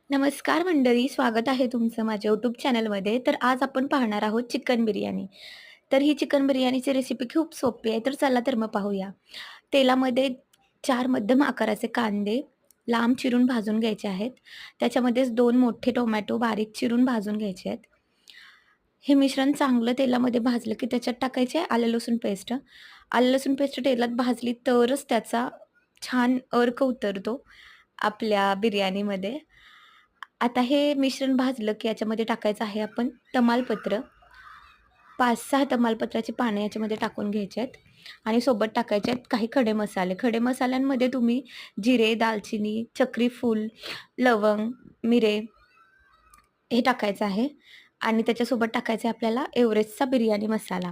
नमस्कार मंडळी, स्वागत आहे तुमचं माझ्या यूट्यूब चॅनलमध्ये. तर आज आपण पाहणार आहोत चिकन बिर्याणी. तर ही चिकन बिर्याणीची रेसिपी खूप सोपी आहे. तर चला तर मग पाहूया. तेलामध्ये 4 मध्यम आकाराचे कांदे लांब चिरून भाजून घ्यायचे आहेत. त्याच्यामध्येच 2 मोठे टोमॅटो बारीक चिरून भाजून घ्यायचे आहेत. हे मिश्रण चांगलं तेलामध्ये भाजलं की त्याच्यात टाकायचे आलं लसूण पेस्ट. आलं लसूण पेस्ट तेलात भाजली तरच त्याचा छान अर्क उतरतो आपल्या बिर्याणीमध्ये. आता हे मिश्रण भाजलं की याच्यामध्ये टाकायचं आहे आपण तमालपत्र. 5-6 तमालपत्राची पानं याच्यामध्ये टाकून घ्यायची आहेत आणि सोबत टाकायचे आहेत काही खडे मसाले. खडे मसाल्यांमध्ये तुम्ही जिरे, दालचिनी, चक्री फूल, लवंग, मिरे हे टाकायचं आहे आणि त्याच्यासोबत टाकायचं आहे आपल्याला एव्हरेस्टचा बिर्याणी मसाला.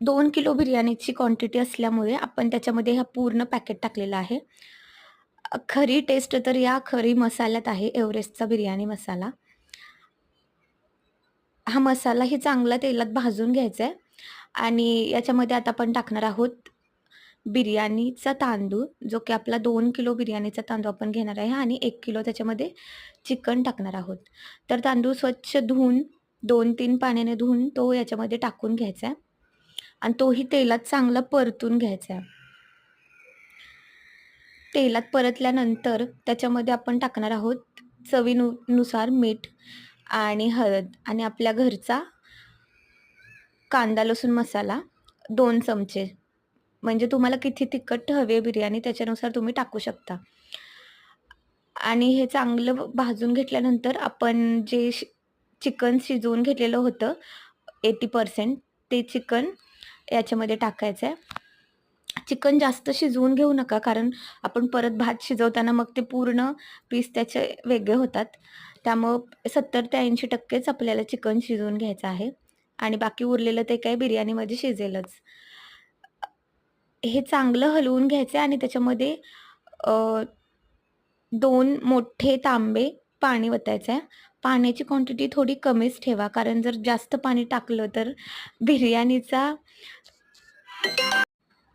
2 किलो बिर्याणीची क्वांटिटी असल्यामुळे आपण त्याच्यामध्ये हा पूर्ण पॅकेट टाकलेला आहे. खरी टेस्ट तर या खरी मसाल्यात आहे एव्हरेस्टचा बिर्याणी मसाला. हा मसालाही चांगला तेलात भाजून घ्यायचा आहे आणि याच्यामध्ये आता आपण टाकणार आहोत बिर्याणीचा तांदूळ, जो की आपला 2 किलो बिर्याणीचा तांदूळ आपण घेणार आहे आणि 1 किलो त्याच्यामध्ये चिकन टाकणार आहोत. तर तांदूळ स्वच्छ धुवून 2-3 पाण्याने धुवून तो याच्यामध्ये टाकून घ्यायचा आहे आणि तोही तेलात चांगला परतून घ्यायचा आहे. तेलात परतल्यानंतर त्याच्यामध्ये आपण टाकणार आहोत नुसार मीठ आणि हळद आणि आपल्या घरचा कांदा लसूण मसाला 2 चमचे. म्हणजे तुम्हाला किती तिखट हवी आहे बिर्याणी त्याच्यानुसार तुम्ही टाकू शकता. आणि हे चांगलं भाजून घेतल्यानंतर आपण जे चिकन शिजवून घेतलेलं होतं 80% ते चिकन याच्यामध्ये टाकायचं आहे. चिकन जास्त शिजवून घेऊ नका, कारण आपण परत भात शिजवताना मग ते पूर्ण पीस त्याचे वेगळे होतात. त्यामुळं 70 ते 80%च आपल्याला चिकन शिजवून घ्यायचं आहे आणि बाकी उरलेलं ते काही बिर्याणीमध्ये शिजेलच. हे चांगलं हलवून घ्यायचं आणि त्याच्यामध्ये अ, 2 मोठे तांबे पाणी ओतायचं आहे. पाण्याची क्वांटिटी थोडी कमीच ठेवा, कारण जर जास्त पाणी टाकलं तर बिर्याणीचा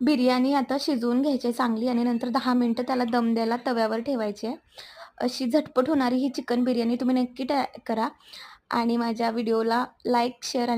बिर्याणी आता शिजवून घ्यायची आहे चांगली आणि नंतर 10 मिनिटं त्याला दम द्यायला तव्यावर ठेवायची आहे. अशी झटपट होणारी ही चिकन बिर्याणी तुम्ही नक्की ट्राय करा आणि माझ्या व्हिडिओला लाईक, शेअर आणि